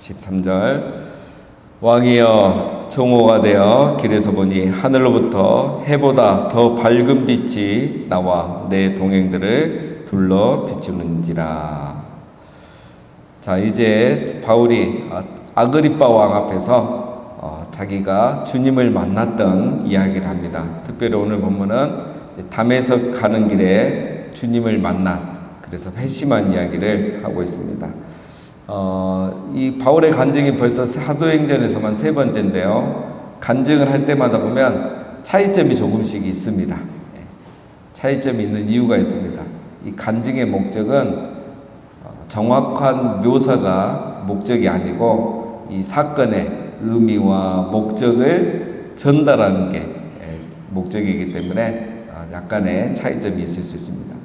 13절 왕이여 정오가 되어 길에서 보니 하늘로부터 해보다 더 밝은 빛이 나와 내 동행들을 둘러 비추는지라. 자, 이제 바울이 아그리빠 왕 앞에서 자기가 주님을 만났던 이야기를 합니다. 특별히 오늘 본문은 담에색 가는 길에 주님을 만난, 그래서 회심한 이야기를 하고 있습니다. 이 바울의 간증이 벌써 사도행전에서만 3번째인데요. 간증을 할 때마다 보면 차이점이 조금씩 있습니다. 차이점이 있는 이유가 있습니다. 이 간증의 목적은 정확한 묘사가 목적이 아니고 이 사건의 의미와 목적을 전달하는 게 목적이기 때문에 약간의 차이점이 있을 수 있습니다.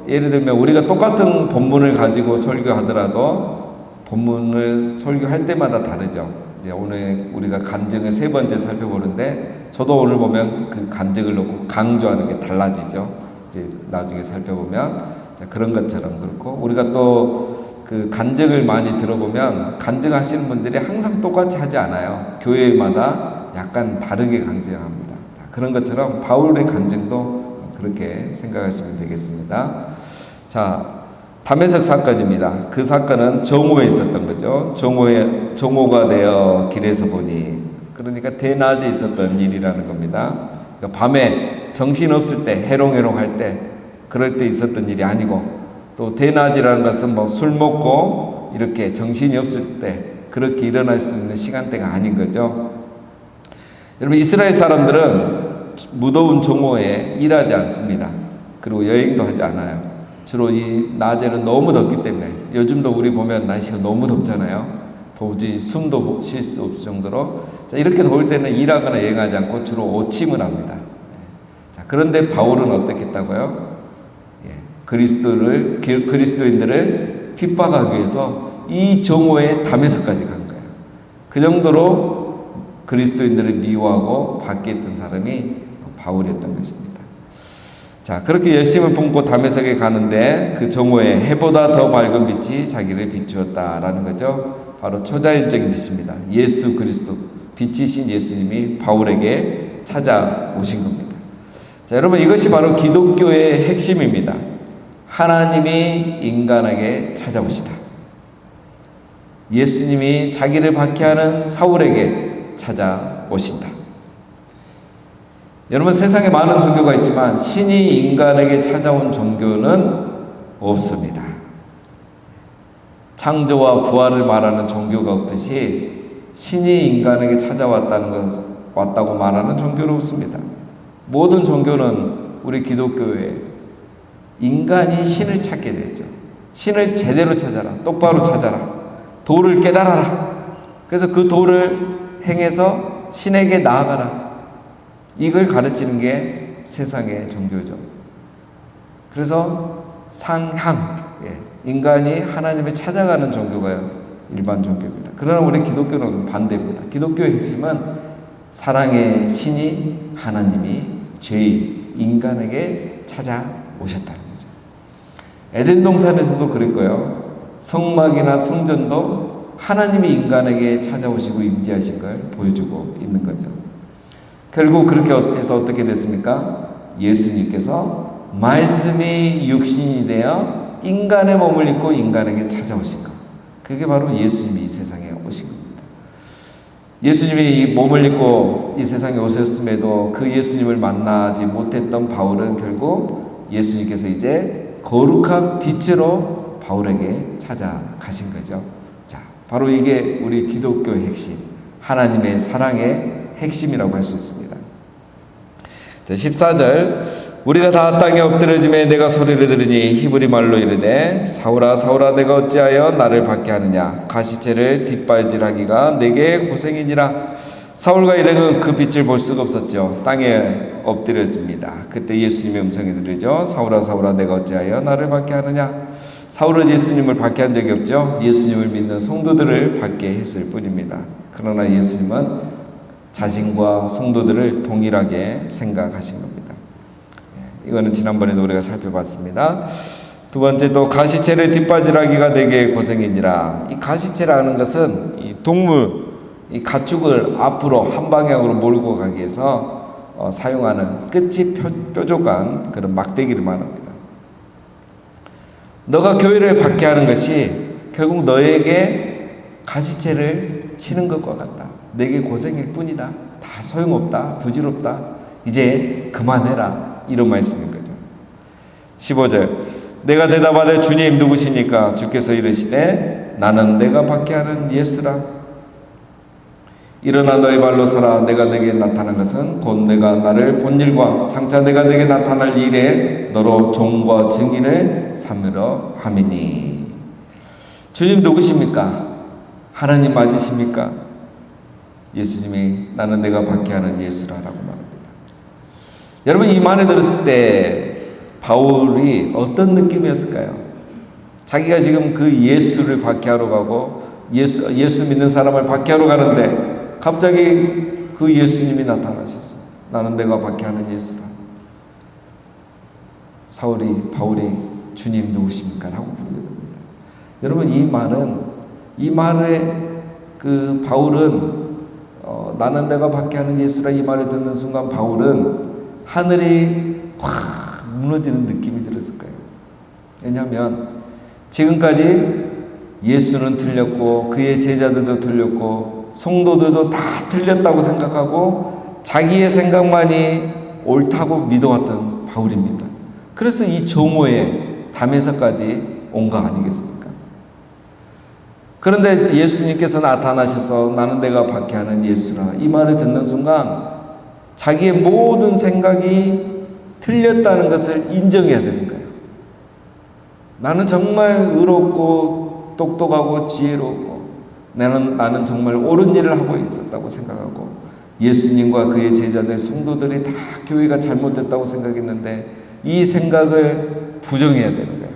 예를 들면 우리가 똑같은 본문을 가지고 설교하더라도 본문을 설교할 때마다 다르죠. 이제 오늘 우리가 간증을 3번째 살펴보는데 저도 오늘 보면 그 간증을 놓고 강조하는 게 달라지죠. 이제 나중에 살펴보면 그런 것처럼 그렇고, 우리가 또 그 간증을 많이 들어보면 간증하시는 분들이 항상 똑같이 하지 않아요. 교회마다 약간 다르게 간증합니다. 그런 것처럼 바울의 간증도 그렇게 생각하시면 되겠습니다. 자, 담에색 사건입니다. 그 사건은 정오에 있었던 거죠. 정오가 되어 길에서 보니, 그러니까 대낮에 있었던 일이라는 겁니다. 그러니까 밤에 정신없을 때, 해롱해롱할 때, 그럴 때 있었던 일이 아니고, 또 대낮이라는 것은 뭐 술 먹고 이렇게 정신이 없을 때 그렇게 일어날 수 있는 시간대가 아닌 거죠. 여러분, 이스라엘 사람들은 무더운 정오에 일하지 않습니다. 그리고 여행도 하지 않아요. 주로 이 낮에는 너무 덥기 때문에, 요즘도 우리 보면 날씨가 너무 덥잖아요. 도저히 숨도 쉴 수 없을 정도로. 자, 이렇게 더울 때는 일하거나 여행하지 않고 주로 오침을 합니다. 자, 그런데 바울은 어떻게 했다고요? 그리스도인들을 핍박하기 위해서 이 정오에 담에색까지 간 거예요. 그 정도로 그리스도인들을 미워하고 밖에 있던 사람이 바울이었던 것입니다. 자, 그렇게 열심을 품고 담에색에 가는데 그 정오에 해보다 더 밝은 빛이 자기를 비추었다라는 거죠. 바로 초자연적인 빛입니다. 예수 그리스도, 빛이신 예수님이 바울에게 찾아오신 겁니다. 자, 여러분, 이것이 바로 기독교의 핵심입니다. 하나님이 인간에게 찾아오시다. 예수님이 자기를 박해하는 사울에게 찾아오신다. 여러분, 세상에 많은 종교가 있지만 신이 인간에게 찾아온 종교는 없습니다. 창조와 부활을 말하는 종교가 없듯이 신이 인간에게 왔다고 말하는 종교는 없습니다. 모든 종교는 우리 기독교에 인간이 신을 찾게 되죠. 신을 제대로 찾아라. 똑바로 찾아라. 도를 깨달아라. 그래서 그 도를 행해서 신에게 나아가라. 이걸 가르치는 게 세상의 종교죠. 그래서 상향, 인간이 하나님을 찾아가는 종교가 일반 종교입니다. 그러나 우리 기독교는 반대입니다. 기독교의 핵심은 사랑의 신이 하나님이 죄인 인간에게 찾아오셨다는 거죠. 에덴 동산에서도 그랬고요. 성막이나 성전도 하나님이 인간에게 찾아오시고 임재하신 걸 보여주고 있는 거죠. 결국 그렇게 해서 어떻게 됐습니까? 예수님께서 말씀이 육신이 되어 인간의 몸을 입고 인간에게 찾아오신 것. 그게 바로 예수님이 이 세상에 오신 겁니다. 예수님이 이 몸을 입고 이 세상에 오셨음에도 그 예수님을 만나지 못했던 바울은 결국 예수님께서 이제 거룩한 빛으로 바울에게 찾아가신 거죠. 자, 바로 이게 우리 기독교의 핵심, 하나님의 사랑의 핵심이라고 할 수 있습니다. 자, 14절 우리가 다 땅에 엎드려짐에 내가 소리를 들으니 히브리 말로 이르되 사울아 사울아 내가 어찌하여 나를 박해하느냐 가시체를 뒷발질하기가 내게 고생이니라. 사울과 일행은 그 빛을 볼 수가 없었죠. 땅에 엎드려집니다. 그때 예수님의 음성이 들리죠. 사울아 사울아 내가 어찌하여 나를 박해하느냐. 사울은 예수님을 박해한 적이 없죠. 예수님을 믿는 성도들을 박해했을 뿐입니다. 그러나 예수님은 자신과 성도들을 동일하게 생각하신 겁니다. 이거는 지난번에도 우리가 살펴봤습니다. 두 번째, 또 가시체를 뒷바지락이가 되게 고생이니라. 이 가시체라는 것은 이 동물, 이 가축을 앞으로 한 방향으로 몰고 가기 위해서 사용하는 끝이 뾰족한 그런 막대기를 말합니다. 너가 교회를 받게 하는 것이 결국 너에게 가시체를 치는 것과 같다. 내게 고생일 뿐이다. 다 소용없다. 부질없다. 이제 그만해라. 이런 말씀인 거죠. 15절, 내가 대답하되 주님 누구시니까? 주께서 이르시되 나는 내가 받게 하는 예수라. 일어나 너의 발로 서라. 내가 내게 나타난 것은 곧 내가 나를 본 일과 장차 내가 내게 나타날 일에 너로 종과 증인을 삼으려 함이니. 주님 누구십니까? 하나님 맞으십니까? 예수님이 나는 내가 받게 하는 예수라라고 말합니다. 여러분, 이 말을 들었을 때 바울이 어떤 느낌이었을까요? 자기가 지금 그 예수를 박해하러 가고 예수 믿는 사람을 박해하러 가는데 갑자기 그 예수님이 나타나셨어요. 나는 내가 박해하는 예수라. 바울이 주님 누구십니까? 라고 부르게 됩니다. 여러분, 이 말에 그 바울은 나는 내가 박해하는 예수라 이 말을 듣는 순간 바울은 하늘이 확 무너지는 느낌이 들었을 거예요. 왜냐하면 지금까지 예수는 틀렸고 그의 제자들도 틀렸고 성도들도 다 틀렸다고 생각하고 자기의 생각만이 옳다고 믿어왔던 바울입니다. 그래서 이 정오에 담에서까지 온 거 아니겠습니까? 그런데 예수님께서 나타나셔서 나는 내가 박해하는 예수라 이 말을 듣는 순간 자기의 모든 생각이 틀렸다는 것을 인정해야 되는 거예요. 나는 정말 의롭고 똑똑하고 지혜롭고 나는 정말 옳은 일을 하고 있었다고 생각하고 예수님과 그의 제자들 성도들이 다 교회가 잘못됐다고 생각했는데 이 생각을 부정해야 되는 거예요.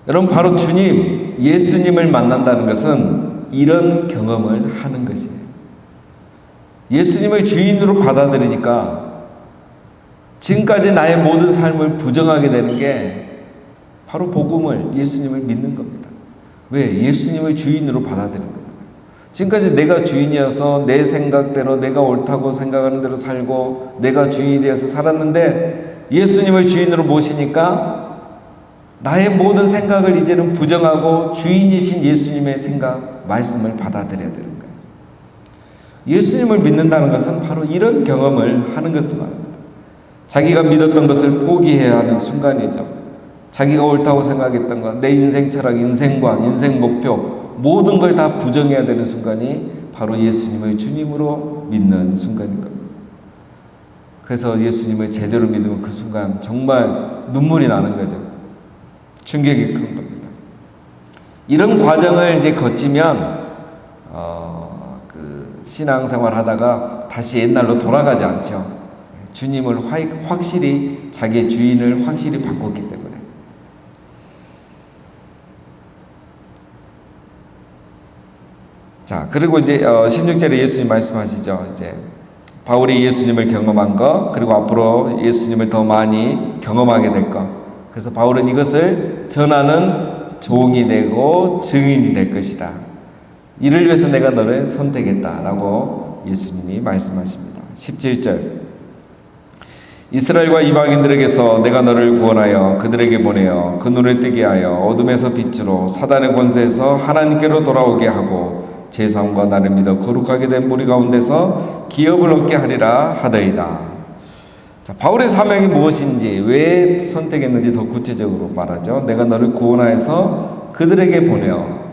여러분, 바로 주님 예수님을 만난다는 것은 이런 경험을 하는 것이에요. 예수님을 주인으로 받아들이니까 지금까지 나의 모든 삶을 부정하게 되는 게 바로 복음을 예수님을 믿는 겁니다. 왜? 예수님을 주인으로 받아들이는 거잖아요. 지금까지 내가 주인이어서 내 생각대로 내가 옳다고 생각하는 대로 살고 내가 주인이 되어서 살았는데 예수님을 주인으로 모시니까 나의 모든 생각을 이제는 부정하고 주인이신 예수님의 생각, 말씀을 받아들여야 되는 거예요. 예수님을 믿는다는 것은 바로 이런 경험을 하는 것을 말합니다. 자기가 믿었던 것을 포기해야 하는 순간이죠. 자기가 옳다고 생각했던 것, 내 인생 철학, 인생관, 인생 목표 모든 걸 다 부정해야 되는 순간이 바로 예수님을 주님으로 믿는 순간인 겁니다. 그래서 예수님을 제대로 믿으면 그 순간 정말 눈물이 나는 거죠. 충격이 큰 겁니다. 이런 과정을 이제 거치면 신앙생활 하다가 다시 옛날로 돌아가지 않죠. 주님을 확실히 자기의 주인을 확실히 바꿨기 때문에. 자, 그리고 이제 16절에 예수님 말씀하시죠. 이제 바울이 예수님을 경험한 것, 그리고 앞으로 예수님을 더 많이 경험하게 될 것. 그래서 바울은 이것을 전하는 종이 되고 증인이 될 것이다. 이를 위해서 내가 너를 선택했다라고 예수님이 말씀하십니다. 17절, 이스라엘과 이방인들에게서 내가 너를 구원하여 그들에게 보내어 그 눈을 뜨게 하여 어둠에서 빛으로 사단의 권세에서 하나님께로 돌아오게 하고 제3과 나를 믿어 거룩하게 된 무리 가운데서 기업을 얻게 하리라 하더이다. 자, 바울의 사명이 무엇인지, 왜 선택했는지 더 구체적으로 말하죠. 내가 너를 구원하여서 그들에게 보내어,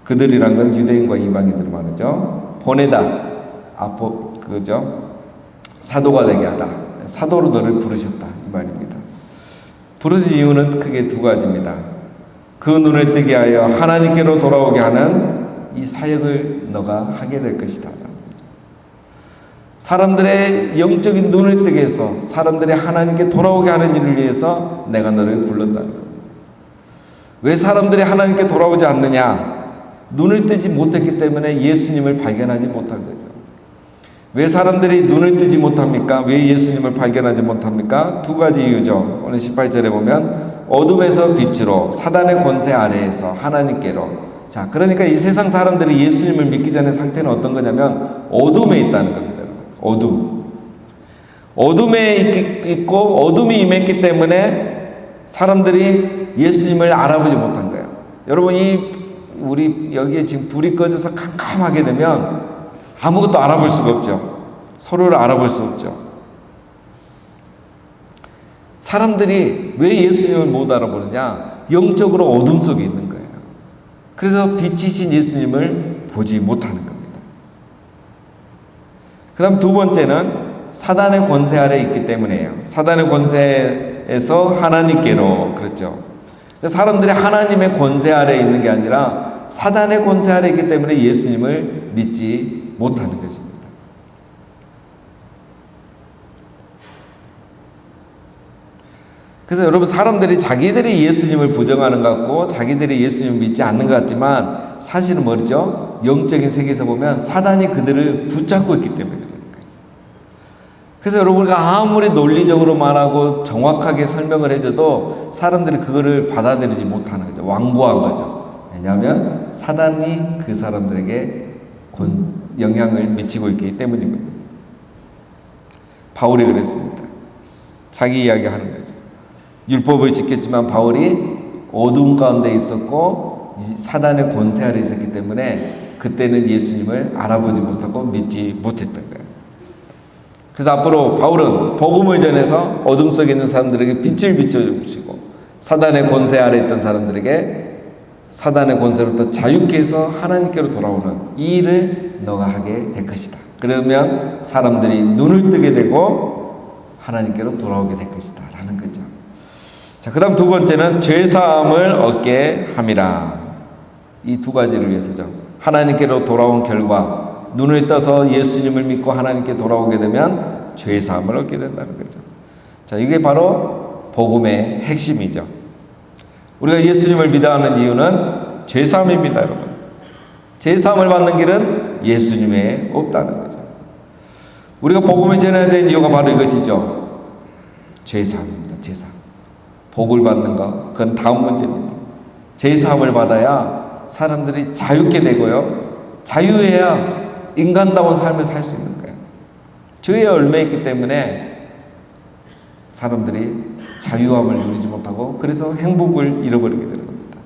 그들이란 건 유대인과 이방인들 말이죠. 보내다, 그죠? 사도가 되게 하다. 사도로 너를 부르셨다 이 말입니다. 부르신 이유는 크게 두 가지입니다. 그 눈을 뜨게 하여 하나님께로 돌아오게 하는 이 사역을 너가 하게 될 것이다. 사람들의 영적인 눈을 뜨게 해서 사람들이 하나님께 돌아오게 하는 일을 위해서 내가 너를 불렀다는 겁니다. 왜 사람들이 하나님께 돌아오지 않느냐? 눈을 뜨지 못했기 때문에 예수님을 발견하지 못한 거죠. 왜 사람들이 눈을 뜨지 못합니까? 왜 예수님을 발견하지 못합니까? 두 가지 이유죠. 오늘 18절에 보면 어둠에서 빛으로 사단의 권세 아래에서 하나님께로. 자, 그러니까 이 세상 사람들이 예수님을 믿기 전에 상태는 어떤 거냐면 어둠에 있다는 겁니다. 어둠에 있고 어둠이 임했기 때문에 사람들이 예수님을 알아보지 못한 거예요. 여러분, 우리 여기에 지금 불이 꺼져서 캄캄하게 되면 아무것도 알아볼 수가 없죠. 서로를 알아볼 수 없죠. 사람들이 왜 예수님을 못 알아보느냐? 영적으로 어둠 속에 있는 거예요. 그래서 빛이신 예수님을 보지 못하는 겁니다. 그 다음 두 번째는 사단의 권세 아래 있기 때문이에요. 사단의 권세에서 하나님께로. 그렇죠. 사람들이 하나님의 권세 아래 있는 게 아니라 사단의 권세 아래 있기 때문에 예수님을 믿지 못하는 것입니다. 그래서 여러분, 사람들이 자기들이 예수님을 부정하는 것 같고 자기들이 예수님을 믿지 않는 것 같지만 사실은 뭐죠? 영적인 세계에서 보면 사단이 그들을 붙잡고 있기 때문에 그러니까. 그래서 여러분, 우리가 아무리 논리적으로 말하고 정확하게 설명을 해줘도 사람들이 그거를 받아들이지 못하는 거죠. 완고한 거죠. 왜냐하면 사단이 그 사람들에게 영향을 미치고 있기 때문인 겁니다. 바울이 그랬습니다. 자기 이야기 하는 거죠. 율법을 지켰지만 바울이 어둠 가운데 있었고 사단의 권세 아래 있었기 때문에 그때는 예수님을 알아보지 못하고 믿지 못했던 거예요. 그래서 앞으로 바울은 복음을 전해서 어둠 속에 있는 사람들에게 빛을 비춰주시고 사단의 권세 아래 있던 사람들에게 사단의 권세로부터 자유케 해서 하나님께로 돌아오는 이 일을 너가 하게 될 것이다. 그러면 사람들이 눈을 뜨게 되고 하나님께로 돌아오게 될 것이다 라는 거죠. 자, 그 다음 두 번째는 죄사함을 얻게 함이라. 이 두 가지를 위해서죠. 하나님께로 돌아온 결과 눈을 떠서 예수님을 믿고 하나님께 돌아오게 되면 죄사함을 얻게 된다는 거죠. 자, 이게 바로 복음의 핵심이죠. 우리가 예수님을 믿어야 하는 이유는 죄사함입니다, 여러분. 죄사함을 받는 길은 예수님 외에 없다는 거죠. 우리가 복음을 전해야 되는 이유가 바로 이것이죠. 죄사함입니다. 죄사함. 복을 받는 것, 그건 다음 문제입니다. 죄사함을 받아야 사람들이 자유케 되고요. 자유해야 인간다운 삶을 살 수 있는 거예요. 죄에 얽매있기 때문에 사람들이 자유함을 누리지 못하고 그래서 행복을 잃어버리게 되는 겁니다.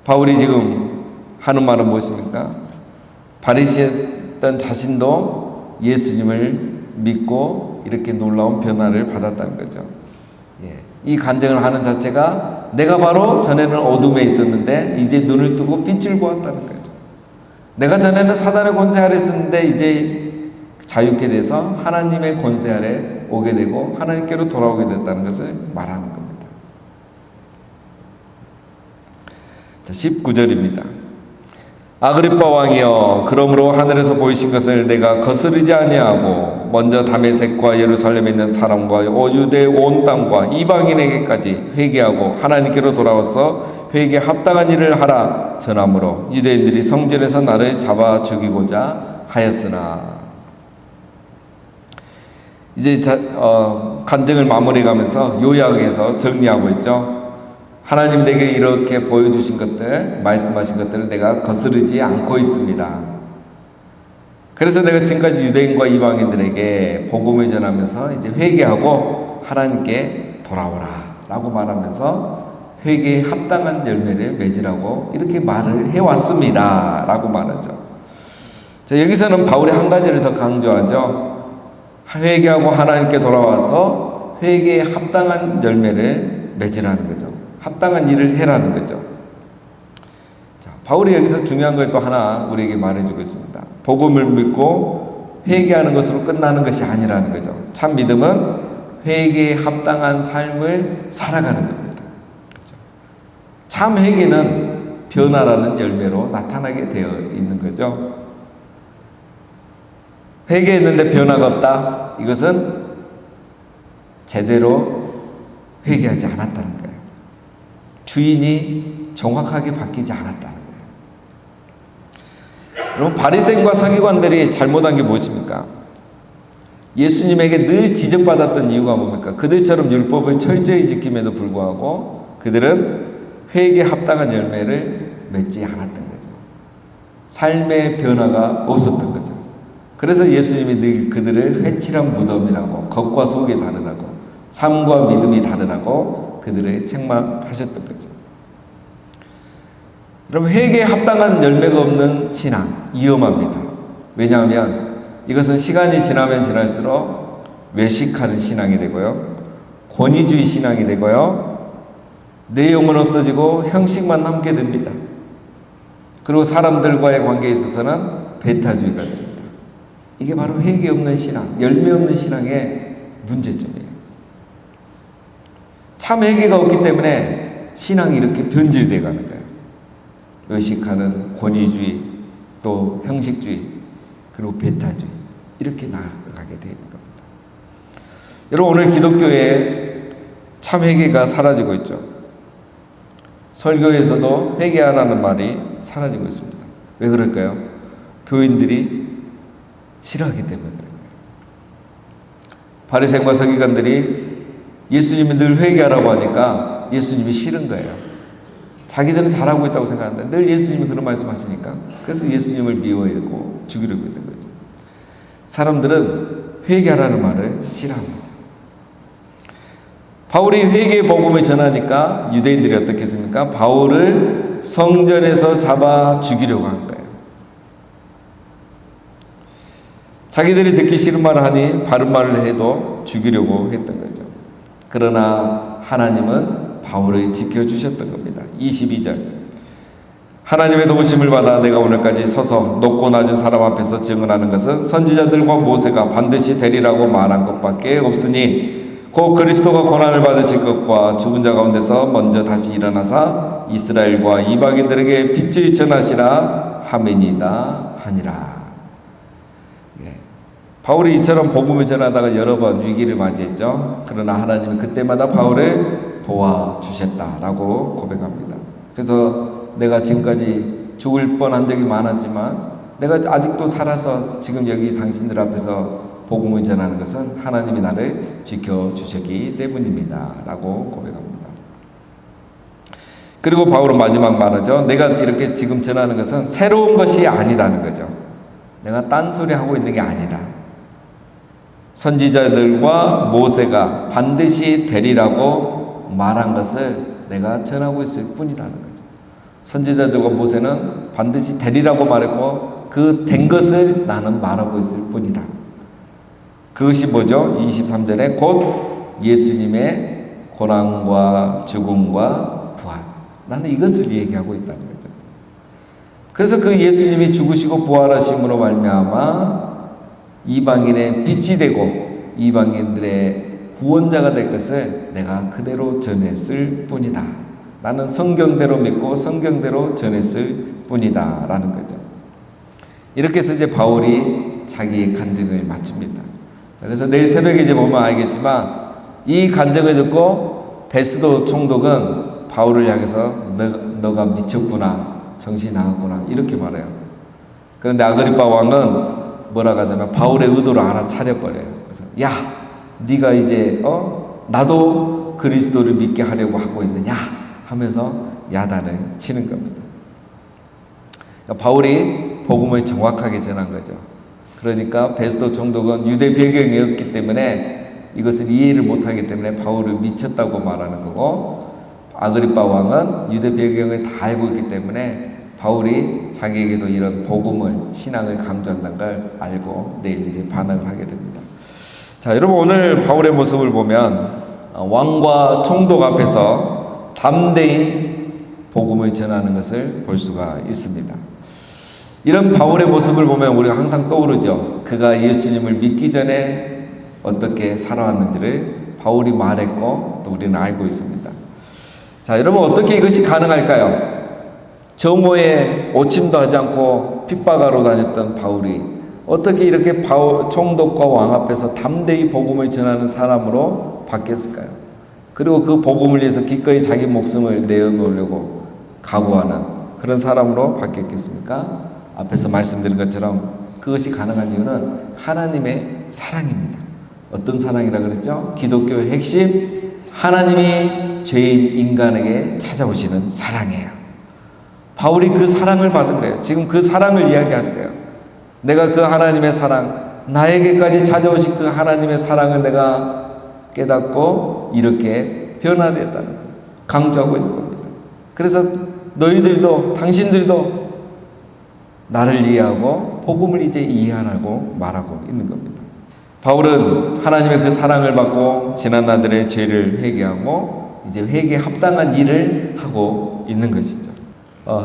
바울이 지금 하는 말은 무엇입니까? 바리새였던 자신도 예수님을 믿고 이렇게 놀라운 변화를 받았다는 거죠. 이 간증을 하는 자체가 내가 바로 전에는 어둠에 있었는데 이제 눈을 뜨고 빛을 보았다는 거죠. 내가 전에는 사단의 권세 아래 있었는데 이제 자유케 돼서 하나님의 권세 아래 오게 되고 하나님께로 돌아오게 됐다는 것을 말하는 겁니다. 자, 19절입니다. 아그리빠 왕이여, 그러므로 하늘에서 보이신 것을 내가 거스르지 아니하고 먼저 다메섹과 예루살렘에 있는 사람과 유대 온 땅과 이방인에게까지 회개하고 하나님께로 돌아와서 회개에 합당한 일을 하라 전함으로 유대인들이 성전에서 나를 잡아 죽이고자 하였으나. 이제 간증을 마무리해가면서 요약해서 정리하고 있죠. 하나님 내게 이렇게 보여주신 것들, 말씀하신 것들을 내가 거스르지 않고 있습니다. 그래서 내가 지금까지 유대인과 이방인들에게 복음을 전하면서 이제 회개하고 하나님께 돌아오라 라고 말하면서 회개에 합당한 열매를 맺으라고 이렇게 말을 해왔습니다 라고 말하죠. 자, 여기서는 바울이 한 가지를 더 강조하죠. 회개하고 하나님께 돌아와서 회개에 합당한 열매를 맺으라는 거죠. 합당한 일을 해라는 거죠. 자, 바울이 여기서 중요한 걸 또 하나 우리에게 말해주고 있습니다. 복음을 믿고 회개하는 것으로 끝나는 것이 아니라는 거죠. 참 믿음은 회개에 합당한 삶을 살아가는 겁니다. 그렇죠? 참 회개는 변화라는 열매로 나타나게 되어 있는 거죠. 회개했는데 변화가 없다. 이것은 제대로 회개하지 않았다는 거예요. 주인이 정확하게 바뀌지 않았다는 거예요. 여러분, 바리새인과 서기관들이 잘못한 게 무엇입니까? 예수님에게 늘 지적받았던 이유가 뭡니까? 그들처럼 율법을 철저히 지킴에도 불구하고 그들은 회개에 합당한 열매를 맺지 않았던 거죠. 삶의 변화가 없었던 거죠. 그래서 예수님이 늘 그들을 회칠한 무덤이라고, 겉과 속이 다르다고, 삶과 믿음이 다르다고 그들을 책망하셨던 거죠. 여러분, 회개에 합당한 열매가 없는 신앙 위험합니다. 왜냐하면 이것은 시간이 지나면 지날수록 외식하는 신앙이 되고요, 권위주의 신앙이 되고요, 내용은 없어지고 형식만 남게 됩니다. 그리고 사람들과의 관계에 있어서는 배타주의가 됩니다. 이게 바로 회개 없는 신앙, 열매 없는 신앙의 문제점이에요. 참 회개가 없기 때문에 신앙이 이렇게 변질되어 가는 거예요. 외식하는 권위주의, 또 형식주의, 그리고 배타주의, 이렇게 나아가게 되는 겁니다. 여러분, 오늘 기독교에 참 회개가 사라지고 있죠. 설교에서도 회개하라는 말이 사라지고 있습니다. 왜 그럴까요? 교인들이 싫어하기 때문에 그런 거예요. 바리새인과 서기관들이 예수님이 늘 회개하라고 하니까 예수님이 싫은 거예요. 자기들은 잘하고 있다고 생각하는데 늘 예수님이 그런 말씀하시니까, 그래서 예수님을 미워하고 죽이려고 했던 거죠. 사람들은 회개하라는 말을 싫어합니다. 바울이 회개의 복음을 전하니까 유대인들이 어떻게 했습니까? 바울을 성전에서 잡아 죽이려고 한 거예요. 자기들이 듣기 싫은 말을 하니 바른 말을 해도 죽이려고 했던 거죠. 그러나 하나님은 바울을 지켜주셨던 겁니다. 22절, 하나님의 도우심을 받아 내가 오늘까지 서서 높고 낮은 사람 앞에서 증언하는 것은 선지자들과 모세가 반드시 되리라고 말한 것밖에 없으니 곧 그리스도가 고난을 받으실 것과 죽은 자 가운데서 먼저 다시 일어나사 이스라엘과 이방인들에게 빛을 전하시라 함이니이다 하니라. 바울이 이처럼 복음을 전하다가 여러 번 위기를 맞이했죠. 그러나 하나님은 그때마다 바울을 도와주셨다라고 고백합니다. 그래서 내가 지금까지 죽을 뻔한 적이 많았지만 내가 아직도 살아서 지금 여기 당신들 앞에서 복음을 전하는 것은 하나님이 나를 지켜주셨기 때문입니다 라고 고백합니다. 그리고 바울은 마지막 말하죠. 내가 이렇게 지금 전하는 것은 새로운 것이 아니다는 거죠. 내가 딴소리 하고 있는 게 아니라 선지자들과 모세가 반드시 되리라고 말한 것을 내가 전하고 있을 뿐이라는 거죠. 선지자들과 모세는 반드시 되리라고 말했고 그 된 것을 나는 말하고 있을 뿐이다. 그것이 뭐죠? 23절에 곧 예수님의 고난과 죽음과 부활, 나는 이것을 얘기하고 있다는 거죠. 그래서 그 예수님이 죽으시고 부활하심으로 말미암아 이방인의 빛이 되고 이방인들의 구원자가 될 것을 내가 그대로 전했을 뿐이다. 나는 성경대로 믿고 성경대로 전했을 뿐이다 라는 거죠. 이렇게 해서 이제 바울이 자기의 간증을 마칩니다. 자, 그래서 내일 새벽에 이제 보면 알겠지만 이 간증을 듣고 베스도 총독은 바울을 향해서 너가 미쳤구나, 정신이 나갔구나 이렇게 말해요. 그런데 아그리파 왕은 뭐라고 하냐면 바울의 의도를 알아차려버려요. 그래서 야, 네가 이제 나도 그리스도를 믿게 하려고 하고 있느냐 하면서 야단을 치는 겁니다. 그러니까 바울이 복음을 정확하게 전한 거죠. 그러니까 베스도 총독은 유대 배경이었기 때문에 이것을 이해를 못하기 때문에 바울을 미쳤다고 말하는 거고, 아그리파 왕은 유대 배경을 다 알고 있기 때문에 바울이 자기에게도 이런 복음을, 신앙을 강조한다는 걸 알고 내일 이제 반응을 하게 됩니다. 자, 여러분 오늘 바울의 모습을 보면 왕과 총독 앞에서 담대히 복음을 전하는 것을 볼 수가 있습니다. 이런 바울의 모습을 보면 우리가 항상 떠오르죠. 그가 예수님을 믿기 전에 어떻게 살아왔는지를 바울이 말했고 또 우리는 알고 있습니다. 자, 여러분 어떻게 이것이 가능할까요? 정오에 오침도 하지 않고 핍박하러 다녔던 바울이 어떻게 이렇게 총독과 왕 앞에서 담대히 복음을 전하는 사람으로 바뀌었을까요? 그리고 그 복음을 위해서 기꺼이 자기 목숨을 내어놓으려고 각오하는 그런 사람으로 바뀌었겠습니까? 앞에서 말씀드린 것처럼 그것이 가능한 이유는 하나님의 사랑입니다. 어떤 사랑이라 그랬죠? 기독교의 핵심, 하나님이 죄인 인간에게 찾아오시는 사랑이에요. 바울이 그 사랑을 받은 거예요. 지금 그 사랑을 이야기하는 거예요. 내가 그 하나님의 사랑, 나에게까지 찾아오신 그 하나님의 사랑을 내가 깨닫고 이렇게 변화되었다는 거예요. 강조하고 있는 겁니다. 그래서 너희들도, 당신들도 나를 이해하고 복음을 이제 이해하라고 말하고 있는 겁니다. 바울은 하나님의 그 사랑을 받고 지난 날들의 죄를 회개하고 이제 회개에 합당한 일을 하고 있는 것이죠.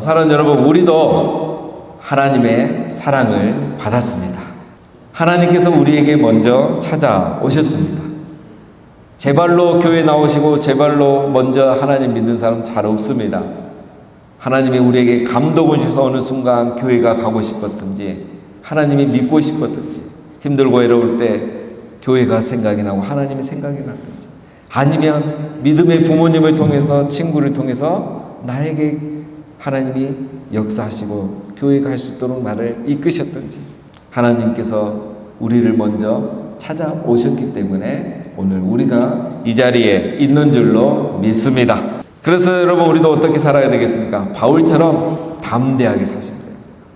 사랑하는 여러분, 우리도 하나님의 사랑을 받았습니다. 하나님께서 우리에게 먼저 찾아오셨습니다. 제 발로 교회 나오시고 제 발로 먼저 하나님 믿는 사람 잘 없습니다. 하나님이 우리에게 감동을 주셔서 어느 순간 교회가 가고 싶었든지 하나님이 믿고 싶었든지 힘들고 외로울 때 교회가 생각이 나고 하나님이 생각이 났든지 아니면 믿음의 부모님을 통해서 친구를 통해서 나에게 하나님이 역사하시고 교회 갈 수 있도록 나를 이끄셨든지 하나님께서 우리를 먼저 찾아오셨기 때문에 오늘 우리가 이 자리에 있는 줄로 믿습니다. 그래서 여러분 우리도 어떻게 살아야 되겠습니까? 바울처럼 담대하게 사시면 돼요.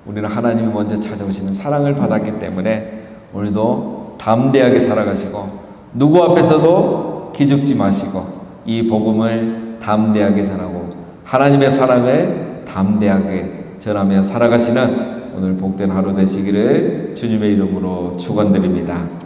우리는 하나님이 먼저 찾아오시는 사랑을 받았기 때문에 우리도 담대하게 살아가시고 누구 앞에서도 기죽지 마시고 이 복음을 담대하게 전하고 하나님의 사랑을 담대하게 전하며 살아가시는 오늘 복된 하루 되시기를 주님의 이름으로 축원드립니다.